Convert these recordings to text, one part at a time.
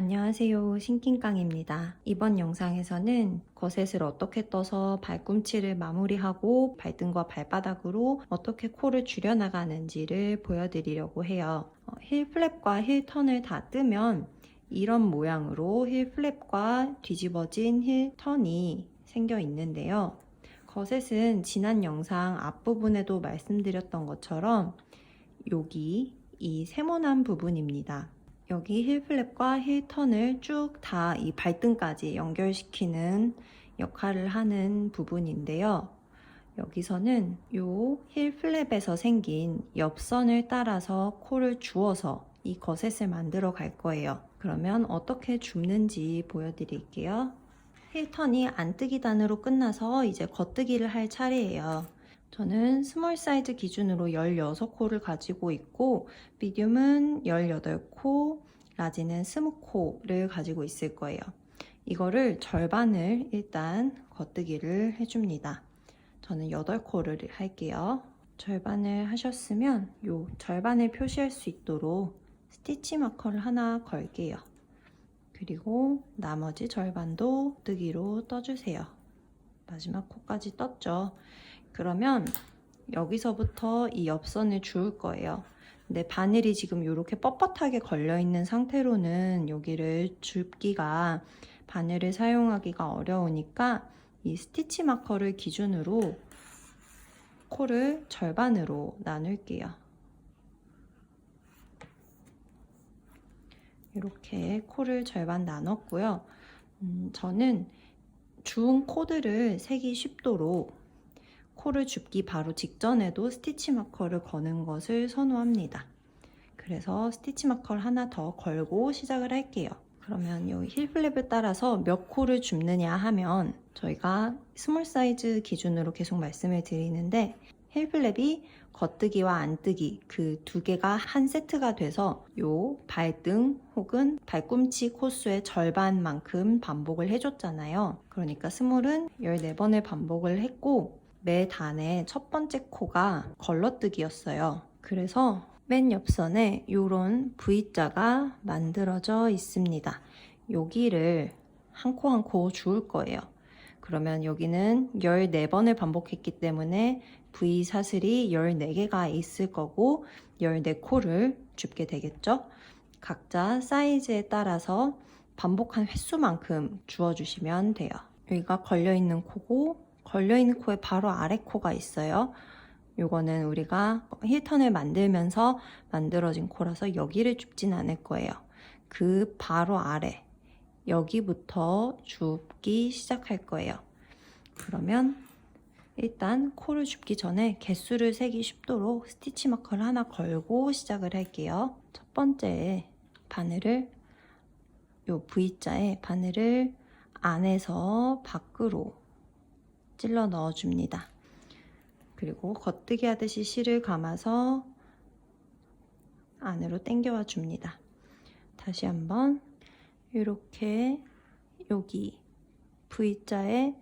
안녕하세요, 신킹깡입니다. 이번 영상에서는 거셋을 어떻게 떠서 발꿈치를 마무리하고 발등과 발바닥으로 어떻게 코를 줄여나가는지를 보여드리려고 해요. 힐 플랩과 힐 턴을 다 뜨면 이런 모양으로 힐 플랩과 뒤집어진 힐 턴이 생겨 있는데요. 거셋은 지난 영상 앞부분에도 말씀드렸던 것처럼 여기 이 세모난 부분입니다. 여기 힐 플랩과 힐 턴을 쭉 다 이 발등까지 연결시키는 역할을 하는 부분인데요. 여기서는 이 힐 플랩에서 생긴 옆선을 따라서 코를 주어서 이 거셋을 만들어 갈 거예요. 그러면 어떻게 줍는지 보여드릴게요. 힐 턴이 안뜨기 단으로 끝나서 이제 겉뜨기를 할 차례예요. 저는 스몰 사이즈 기준으로 16코를 가지고 있고 미디움은 18코, 라지는 20코를 가지고 있을 거예요. 이거를 절반을 일단 겉뜨기를 해줍니다. 저는 8코를 할게요. 절반을 하셨으면 요 절반을 표시할 수 있도록 스티치 마커를 하나 걸게요. 그리고 나머지 절반도 뜨기로 떠주세요. 마지막 코까지 떴죠. 그러면 여기서부터 이 옆선을 주울 거예요. 근데 바늘이 지금 이렇게 뻣뻣하게 걸려있는 상태로는 여기를 줍기가 바늘을 사용하기가 어려우니까 이 스티치 마커를 기준으로 코를 절반으로 나눌게요. 이렇게 코를 절반 나눴고요. 저는 주운 코들을 세기 쉽도록 코를 줍기 바로 직전에도 스티치 마커를 거는 것을 선호합니다. 그래서 스티치 마커를 하나 더 걸고 시작을 할게요. 그러면 이 힐 플랩을 따라서 몇 코를 줍느냐 하면 저희가 스몰 사이즈 기준으로 계속 말씀을 드리는데 힐 플랩이 겉뜨기와 안뜨기 그 두 개가 한 세트가 돼서 요 발등 혹은 발꿈치 코수의 절반만큼 반복을 해줬잖아요. 그러니까 스몰은 14번을 반복을 했고 매 단의 첫 번째 코가 걸러뜨기였어요. 그래서 맨 옆선에 이런 V자가 만들어져 있습니다. 여기를 한 코 한 코 주울 거예요. 그러면 여기는 14번을 반복했기 때문에 V 사슬이 14개가 있을 거고 14코를 줍게 되겠죠. 각자 사이즈에 따라서 반복한 횟수만큼 주어주시면 돼요. 여기가 걸려있는 코고 걸려있는 코에 바로 아래 코가 있어요. 요거는 우리가 힐턴을 만들면서 만들어진 코라서 여기를 줍진 않을 거예요. 그 바로 아래 여기부터 줍기 시작할 거예요. 그러면 일단 코를 줍기 전에 개수를 세기 쉽도록 스티치 마커를 하나 걸고 시작을 할게요. 첫 번째 바늘을 요 V자에 바늘을 안에서 밖으로 찔러 넣어줍니다. 그리고 겉뜨기 하듯이 실을 감아서 안으로 당겨와 줍니다. 다시 한번 이렇게 여기 V자에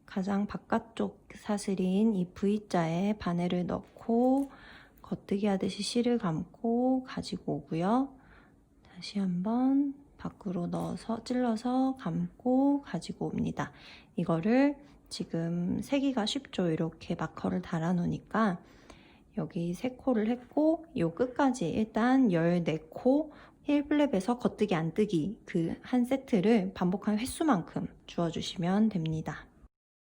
가장 바깥쪽 사슬인 이 V자에 바늘을 넣고 겉뜨기 하듯이 실을 감고 가지고 오고요. 다시 한번 밖으로 넣어서 찔러서 감고 가지고 옵니다. 이거를 지금 세기가 쉽죠. 이렇게 마커를 달아 놓으니까 여기 3코를 했고 요 끝까지 일단 14코 힐 플랩에서 겉뜨기 안뜨기 그 한 세트를 반복한 횟수만큼 주어주시면 됩니다.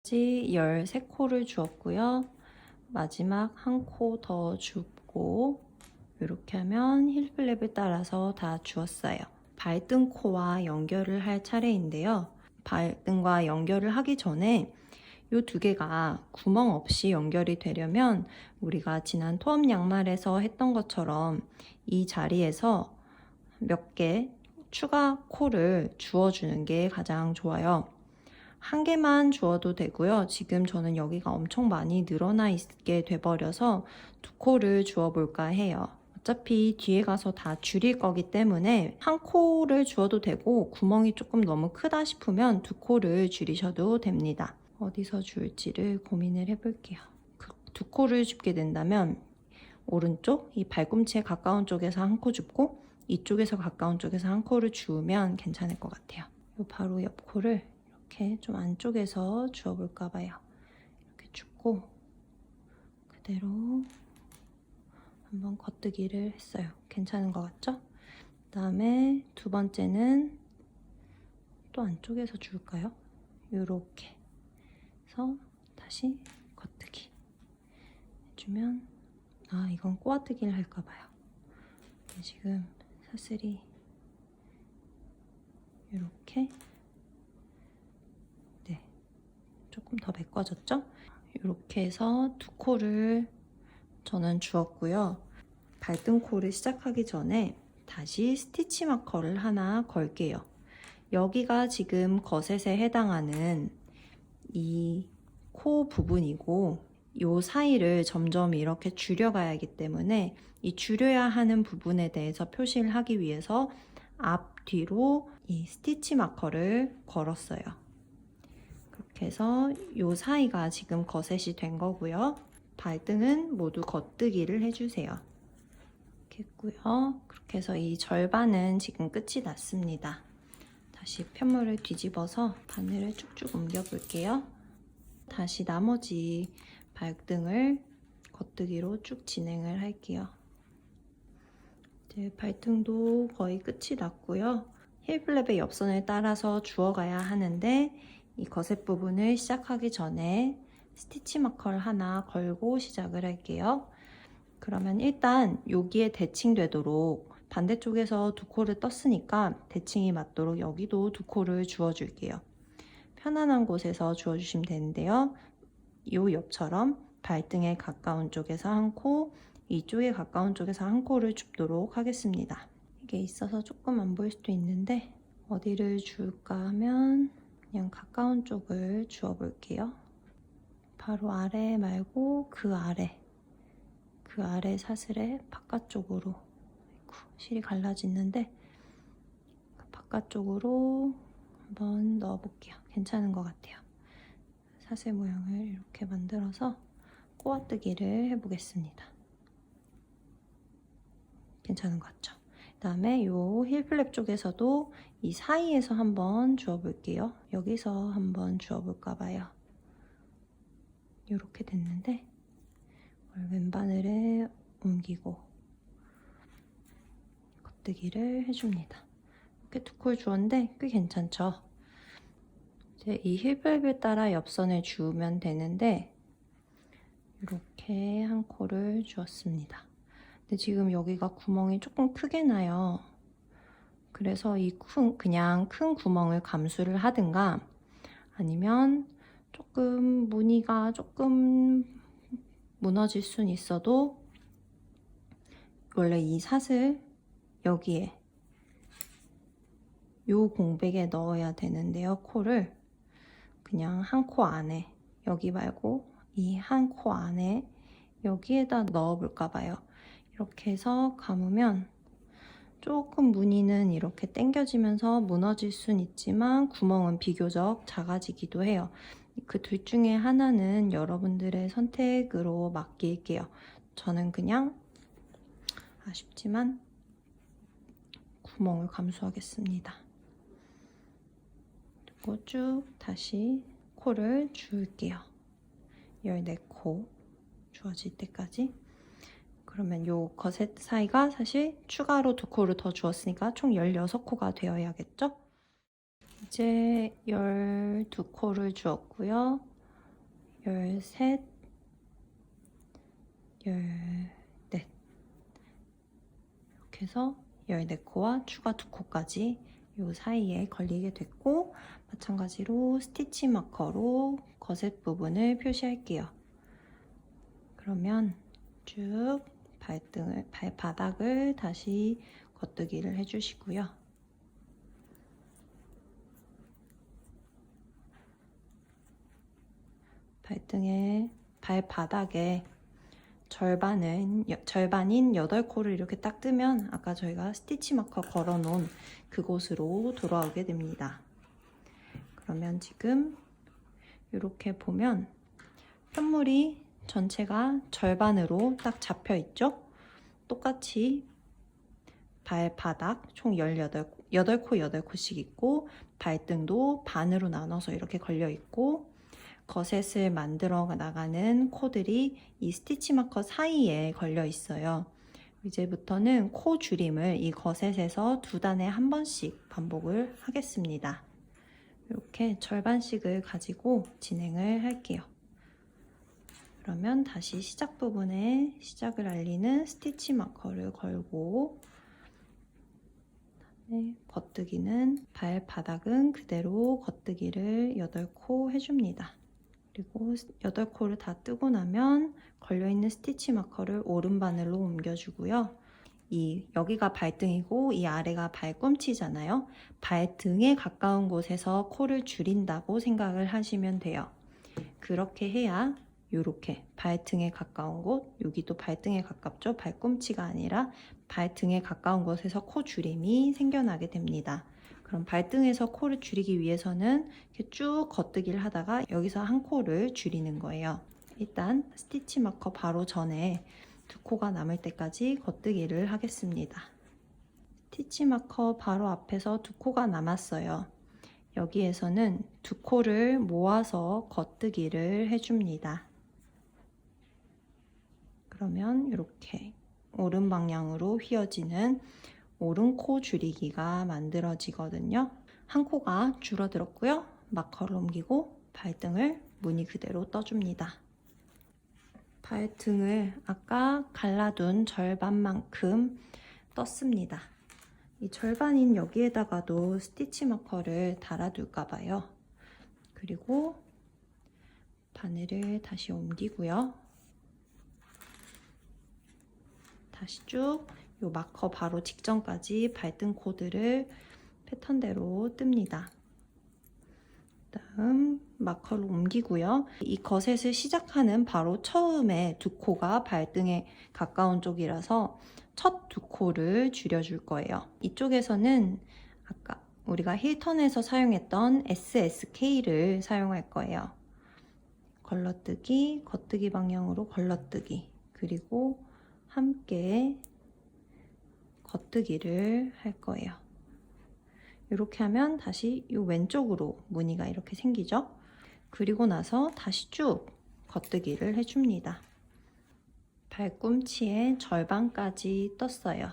13코를 주었고요. 마지막 한 코 더 줍고 이렇게 하면 힐 플랩을 따라서 다 주었어요. 발등 코와 연결을 할 차례인데요. 발등과 연결을 하기 전에 이 두 개가 구멍 없이 연결이 되려면 우리가 지난 토업 양말에서 했던 것처럼 이 자리에서 몇 개 추가 코를 주어주는 게 가장 좋아요. 한 개만 주어도 되고요. 지금 저는 여기가 엄청 많이 늘어나 있게 돼버려서 2코를 주어 볼까 해요. 어차피 뒤에 가서 다 줄일 거기 때문에 한 코를 주어도 되고 구멍이 조금 너무 크다 싶으면 2코를 줄이셔도 됩니다. 어디서 줄지를 고민을 해볼게요. 2코를 줍게 된다면 오른쪽 이 발꿈치에 가까운 쪽에서 한 코 줍고 이쪽에서 가까운 쪽에서 한 코를 주우면 괜찮을 것 같아요. 요 바로 옆 코를 이렇게 좀 안쪽에서 주워볼까 봐요. 이렇게 줍고 그대로 한번 겉뜨기를 했어요. 괜찮은 것 같죠? 그 다음에 두 번째는 또 안쪽에서 줄까요? 요렇게 해서 다시 겉뜨기 해주면, 아, 이건 꼬아뜨기를 할까 봐요. 지금 사슬이 이렇게, 네, 조금 더 메꿔졌죠? 이렇게 해서 두 코를 저는 주었고요. 발등코를 시작하기 전에 다시 스티치 마커를 하나 걸게요. 여기가 지금 거셋에 해당하는 이 코 부분이고, 이 사이를 점점 이렇게 줄여가야 하기 때문에 이 줄여야 하는 부분에 대해서 표시를 하기 위해서 앞뒤로 이 스티치 마커를 걸었어요. 그렇게 해서 이 사이가 지금 거셋이 된 거고요. 발등은 모두 겉뜨기를 해주세요. 이렇게 했고요. 그렇게 해서 이 절반은 지금 끝이 났습니다. 다시 편물을 뒤집어서 바늘을 쭉쭉 옮겨 볼게요. 다시 나머지 발등을 겉뜨기로 쭉 진행을 할게요. 이제 발등도 거의 끝이 났고요. 힐플랩의 옆선을 따라서 주워가야 하는데 이 거셋 부분을 시작하기 전에 스티치 마커를 하나 걸고 시작을 할게요. 그러면 일단 여기에 대칭되도록 반대쪽에서 두 코를 떴으니까 대칭이 맞도록 여기도 두 코를 주워줄게요. 편안한 곳에서 주워주시면 되는데요. 이 옆처럼 발등에 가까운 쪽에서 한 코, 이쪽에 가까운 쪽에서 한 코를 줍도록 하겠습니다. 이게 있어서 조금 안 보일 수도 있는데 어디를 줄까 하면 그냥 가까운 쪽을 주워 볼게요. 바로 아래 말고 그 아래 사슬의 바깥쪽으로, 실이 갈라지는데 바깥쪽으로 한번 넣어볼게요. 괜찮은 것 같아요. 사슬 모양을 이렇게 만들어서 꼬아뜨기를 해보겠습니다. 괜찮은 것 같죠? 그 다음에 이 힐플랩 쪽에서도 이 사이에서 한번 주워볼게요. 여기서 한번 주워볼까 봐요. 이렇게 됐는데 왼바늘에 옮기고 겉뜨기를 해줍니다. 이렇게 두 콜 주었는데 꽤 괜찮죠? 이제 이 힐플랩에 따라 옆선을 주우면 되는데 이렇게 한 콜을 주었습니다. 근데 지금 여기가 구멍이 조금 크게 나요. 그래서 그냥 큰 구멍을 감수를 하든가 아니면 조금 무늬가 조금 무너질 순 있어도 원래 이 사슬 여기에 요 공백에 넣어야 되는데요. 코를 그냥 한 코 안에, 여기 말고 이 한 코 안에 여기에다 넣어볼까 봐요. 이렇게 해서 감으면 조금 무늬는 이렇게 당겨지면서 무너질 순 있지만 구멍은 비교적 작아지기도 해요. 그 둘 중에 하나는 여러분들의 선택으로 맡길게요. 저는 그냥 아쉽지만 구멍을 감수하겠습니다. 그리고 쭉 다시 코를 주울게요. 14코 주어질 때까지. 그러면 요 거셋 사이가 사실 추가로 두 코를 더 주었으니까 총 16코가 되어야겠죠? 이제 12코를 주었고요. 13, 14 이렇게 해서 14코와 추가 2코까지 요 사이에 걸리게 됐고, 마찬가지로 스티치 마커로 거셋 부분을 표시할게요. 그러면 쭉 발바닥을 다시 겉뜨기를 해주시고요. 발바닥에 절반인 8코를 이렇게 딱 뜨면 아까 저희가 스티치 마커 걸어놓은 그곳으로 돌아오게 됩니다. 그러면 지금 이렇게 보면 편물이 전체가 절반으로 딱 잡혀 있죠? 똑같이 발바닥 총 8코 8코씩 있고 발등도 반으로 나눠서 이렇게 걸려 있고 거셋을 만들어 나가는 코들이 이 스티치 마커 사이에 걸려 있어요. 이제부터는 코 줄임을 이 거셋에서 2단에 한 번씩 반복을 하겠습니다. 이렇게 절반씩을 가지고 진행을 할게요. 그러면 다시 시작 부분에 시작을 알리는 스티치 마커를 걸고 겉뜨기는 발바닥은 그대로 겉뜨기를 8코 해줍니다. 그리고 8코를 다 뜨고 나면 걸려있는 스티치 마커를 오른바늘로 옮겨주고요. 여기가 발등이고 이 아래가 발꿈치잖아요. 발등에 가까운 곳에서 코를 줄인다고 생각을 하시면 돼요. 그렇게 해야 이렇게 발등에 가까운 곳, 여기도 발등에 가깝죠? 발꿈치가 아니라 발등에 가까운 곳에서 코 줄임이 생겨나게 됩니다. 그럼 발등에서 코를 줄이기 위해서는 이렇게 쭉 겉뜨기를 하다가 여기서 한 코를 줄이는 거예요. 일단 스티치 마커 바로 전에 2코가 남을 때까지 겉뜨기를 하겠습니다. 스티치 마커 바로 앞에서 2코가 남았어요. 여기에서는 2코를 모아서 겉뜨기를 해줍니다. 그러면 이렇게 오른 방향으로 휘어지는 오른 코 줄이기가 만들어지거든요. 한 코가 줄어들었고요. 마커를 옮기고 발등을 무늬 그대로 떠줍니다. 발등을 아까 갈라둔 절반만큼 떴습니다. 이 절반인 여기에다가도 스티치 마커를 달아둘까 봐요. 그리고 바늘을 다시 옮기고요. 다시 쭉 이 마커 바로 직전까지 발등 코드를 패턴대로 뜹니다. 다음 마커를 옮기고요. 이 거셋을 시작하는 바로 처음에 2코가 발등에 가까운 쪽이라서 첫 2코를 줄여줄 거예요. 이쪽에서는 아까 우리가 힐턴에서 사용했던 SSK를 사용할 거예요. 걸러뜨기, 겉뜨기 방향으로 걸러뜨기, 그리고 함께 겉뜨기를 할 거예요. 이렇게 하면 다시 이 왼쪽으로 무늬가 이렇게 생기죠? 그리고 나서 다시 쭉 겉뜨기를 해줍니다. 발꿈치의 절반까지 떴어요.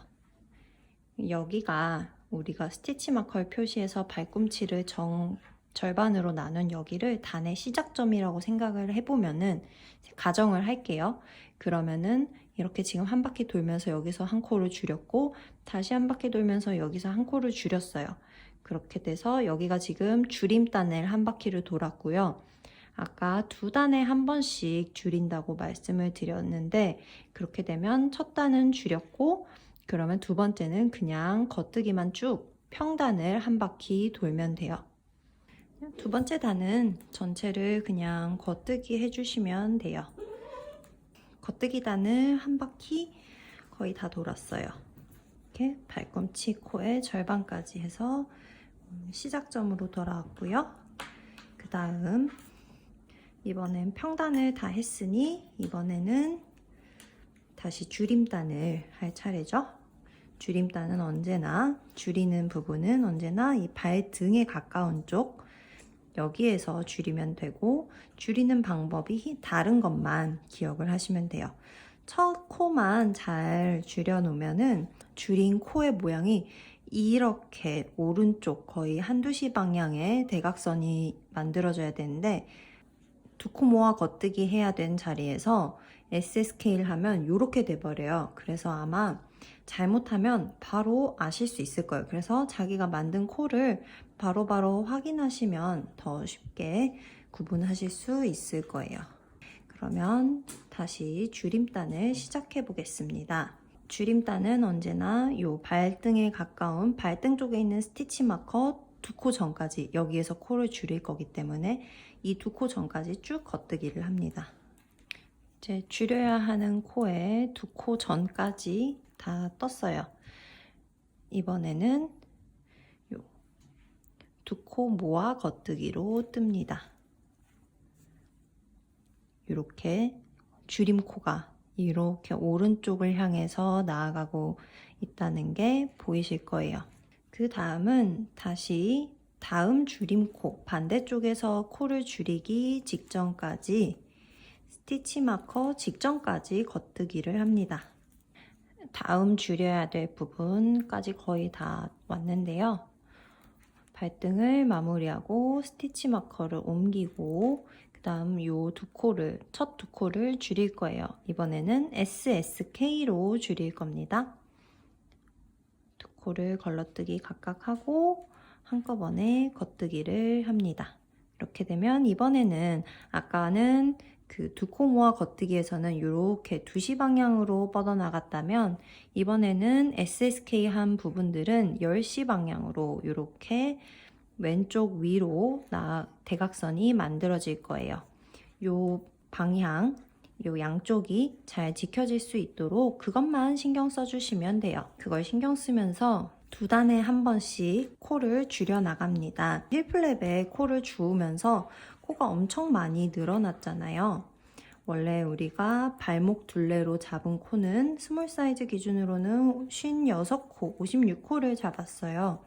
여기가 우리가 스티치 마커를 표시해서 발꿈치를 절반으로 나눈 여기를 단의 시작점이라고 생각을 해보면은 가정을 할게요. 그러면은 이렇게 지금 한 바퀴 돌면서 여기서 한 코를 줄였고 다시 한 바퀴 돌면서 여기서 한 코를 줄였어요. 그렇게 돼서 여기가 지금 줄임단을 한 바퀴를 돌았고요. 아까 2단에 한 번씩 줄인다고 말씀을 드렸는데 그렇게 되면 첫 단은 줄였고 그러면 두 번째는 그냥 겉뜨기만 쭉 평단을 한 바퀴 돌면 돼요. 두 번째 단은 전체를 그냥 겉뜨기 해주시면 돼요. 겉뜨기 단을 한 바퀴 거의 다 돌았어요. 이렇게 발꿈치 코의 절반까지 해서 시작점으로 돌아왔고요. 그 다음 이번엔 평단을 다 했으니 이번에는 다시 줄임단을 할 차례죠. 줄임단은 언제나 줄이는 부분은 언제나 이 발등에 가까운 쪽 여기에서 줄이면 되고 줄이는 방법이 다른 것만 기억을 하시면 돼요. 첫 코만 잘 줄여 놓으면은 줄인 코의 모양이 이렇게 오른쪽 거의 한두 시 방향의 대각선이 만들어져야 되는데 2코 모아 겉뜨기 해야 되는 자리에서 SSK를 하면 이렇게 돼버려요. 그래서 아마 잘못하면 바로 아실 수 있을 거예요. 그래서 자기가 만든 코를 바로바로 확인하시면 더 쉽게 구분하실 수 있을 거예요. 그러면 다시 줄임단을 시작해 보겠습니다. 줄임단은 언제나 이 발등에 가까운 발등 쪽에 있는 스티치 마커 2코 전까지 여기에서 코를 줄일 거기 때문에 이 2코 전까지 쭉 겉뜨기를 합니다. 이제 줄여야 하는 코에 2코 전까지 다 떴어요. 이번에는 2코 모아 겉뜨기로 뜹니다. 이렇게 줄임코가 이렇게 오른쪽을 향해서 나아가고 있다는 게 보이실 거예요. 그 다음은 다시 다음 줄임코, 반대쪽에서 코를 줄이기 직전까지 스티치 마커 직전까지 겉뜨기를 합니다. 다음 줄여야 될 부분까지 거의 다 왔는데요. 발등을 마무리하고 스티치 마커를 옮기고 그 다음 요 두 코를, 첫 두 코를 줄일 거예요. 이번에는 SSK로 줄일 겁니다. 두 코를 걸러뜨기 각각 하고 한꺼번에 겉뜨기를 합니다. 이렇게 되면 이번에는 아까는 그 두 코 모아 겉뜨기에서는 이렇게 2시 방향으로 뻗어나갔다면 이번에는 SSK 한 부분들은 10시 방향으로 이렇게 왼쪽 위로 대각선이 만들어질 거예요. 요 방향, 요 양쪽이 잘 지켜질 수 있도록 그것만 신경 써주시면 돼요. 그걸 신경 쓰면서 두 단에 한 번씩 코를 줄여 나갑니다. 힐플랩에 코를 주우면서 코가 엄청 많이 늘어났잖아요. 원래 우리가 발목 둘레로 잡은 코는 스몰 사이즈 기준으로는 56코, 56코를 잡았어요.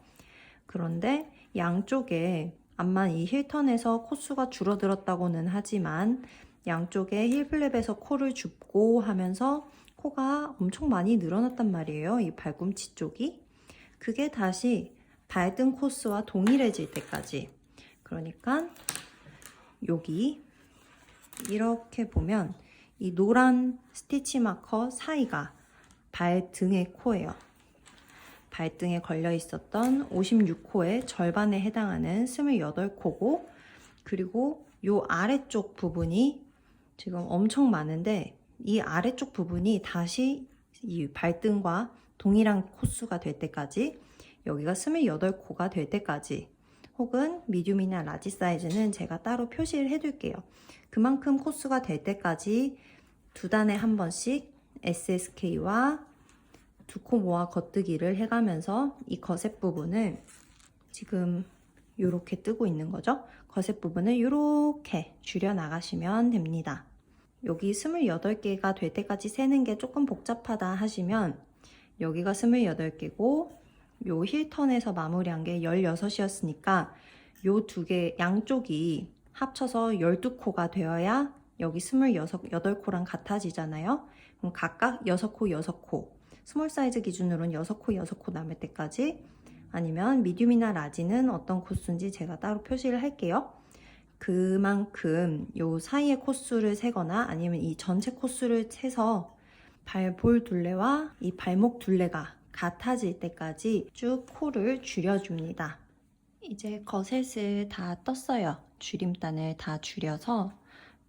그런데 양쪽에 암만 이 힐턴에서 코수가 줄어들었다고는 하지만 양쪽에 힐플랩에서 코를 줍고 하면서 코가 엄청 많이 늘어났단 말이에요. 이 발꿈치 쪽이. 그게 다시 발등 코스와 동일해질 때까지. 그러니까 여기 이렇게 보면 이 노란 스티치 마커 사이가 발등의 코예요. 발등에 걸려 있었던 56코의 절반에 해당하는 28코고 그리고 이 아래쪽 부분이 지금 엄청 많은데 이 아래쪽 부분이 다시 이 발등과 동일한 코수가 될 때까지 여기가 28코가 될 때까지 혹은 미디움이나 라지 사이즈는 제가 따로 표시를 해둘게요. 그만큼 코수가 될 때까지 두 단에 한 번씩 SSK와 두 코 모아 겉뜨기를 해가면서 이 거셋 부분을 지금 이렇게 뜨고 있는 거죠. 거셋 부분을 이렇게 줄여 나가시면 됩니다. 여기 28개가 될 때까지 세는 게 조금 복잡하다 하시면 여기가 28개고 요 힐턴에서 마무리한 게 16이었으니까 요 두 개 양쪽이 합쳐서 12코가 되어야 여기 28코랑 같아지잖아요. 그럼 각각 6코, 6코 스몰 사이즈 기준으로는 6코, 6코 남을 때까지 아니면 미디움이나 라지는 어떤 코수인지 제가 따로 표시를 할게요. 그만큼 요 사이의 코수를 세거나 아니면 이 전체 코수를 세서 발볼 둘레와 이 발목 둘레가 같아질 때까지 쭉 코를 줄여줍니다. 이제 거셋을 다 떴어요. 줄임단을 다 줄여서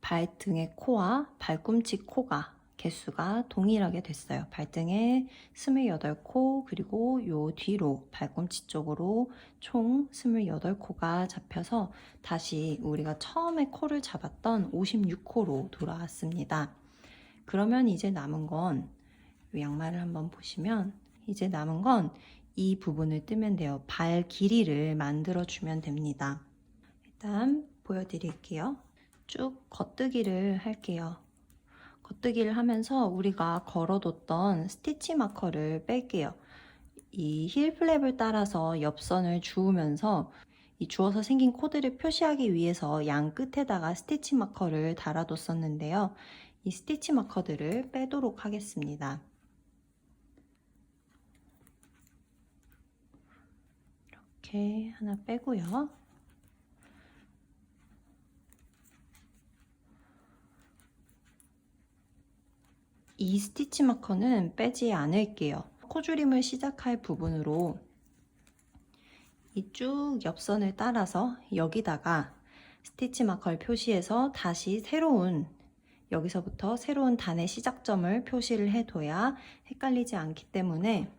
발등의 코와 발꿈치 코가 개수가 동일하게 됐어요. 발등에 28코 그리고 요 뒤로 발꿈치 쪽으로 총 28코가 잡혀서 다시 우리가 처음에 코를 잡았던 56코로 돌아왔습니다. 그러면 이제 남은 건 양말을 한번 보시면 이제 남은 건 이 부분을 뜨면 돼요. 발 길이를 만들어 주면 됩니다. 일단 보여드릴게요. 쭉 겉뜨기를 할게요. 겉뜨기를 하면서 우리가 걸어뒀던 스티치 마커를 뺄게요. 이 힐 플랩을 따라서 옆선을 주우면서 이 주워서 생긴 코드를 표시하기 위해서 양 끝에다가 스티치 마커를 달아뒀었는데요. 이 스티치 마커들을 빼도록 하겠습니다. 이렇게 하나 빼고요. 이 스티치 마커는 빼지 않을게요. 코줄임을 시작할 부분으로 이 쭉 옆선을 따라서 여기다가 스티치 마커를 표시해서 다시 여기서부터 새로운 단의 시작점을 표시를 해둬야 헷갈리지 않기 때문에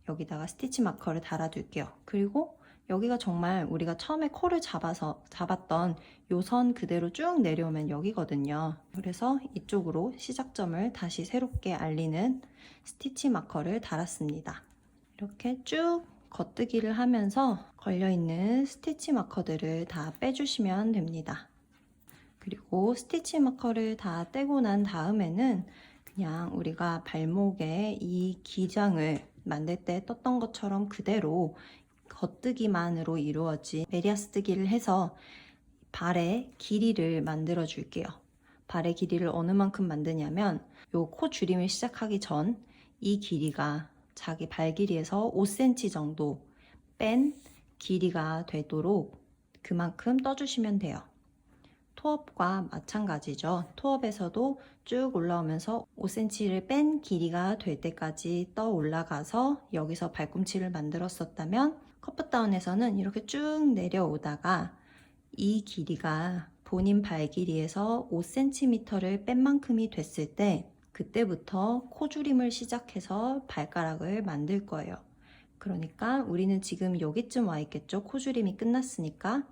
여기다가 스티치 마커를 달아둘게요. 그리고 여기가 정말 우리가 처음에 코를 잡았던 요 선 그대로 쭉 내려오면 여기거든요. 그래서 이쪽으로 시작점을 다시 새롭게 알리는 스티치 마커를 달았습니다. 이렇게 쭉 겉뜨기를 하면서 걸려있는 스티치 마커들을 다 빼주시면 됩니다. 그리고 스티치 마커를 다 떼고 난 다음에는 그냥 우리가 발목에 이 기장을 만들 때 떴던 것처럼 그대로 겉뜨기만으로 이루어진 메리아스뜨기를 해서 발의 길이를 만들어 줄게요. 발의 길이를 어느 만큼 만드냐면 요 코 줄임을 시작하기 전 이 길이가 자기 발 길이에서 5cm 정도 뺀 길이가 되도록 그만큼 떠주시면 돼요. 토업과 마찬가지죠. 토업에서도 쭉 올라오면서 5cm를 뺀 길이가 될 때까지 떠 올라가서 여기서 발꿈치를 만들었었다면 컵다운에서는 이렇게 쭉 내려오다가 이 길이가 본인 발 길이에서 5cm를 뺀 만큼이 됐을 때 그때부터 코줄임을 시작해서 발가락을 만들 거예요. 그러니까 우리는 지금 여기쯤 와 있겠죠. 코줄임이 끝났으니까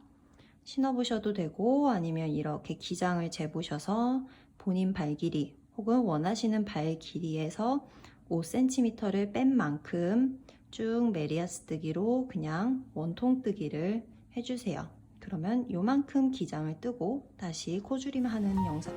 신어보셔도 되고 아니면 이렇게 기장을 재보셔서 본인 발 길이 혹은 원하시는 발 길이에서 5cm를 뺀 만큼 쭉 메리아스뜨기로 그냥 원통뜨기를 해주세요. 그러면 요만큼 기장을 뜨고 다시 코줄임 하는 영상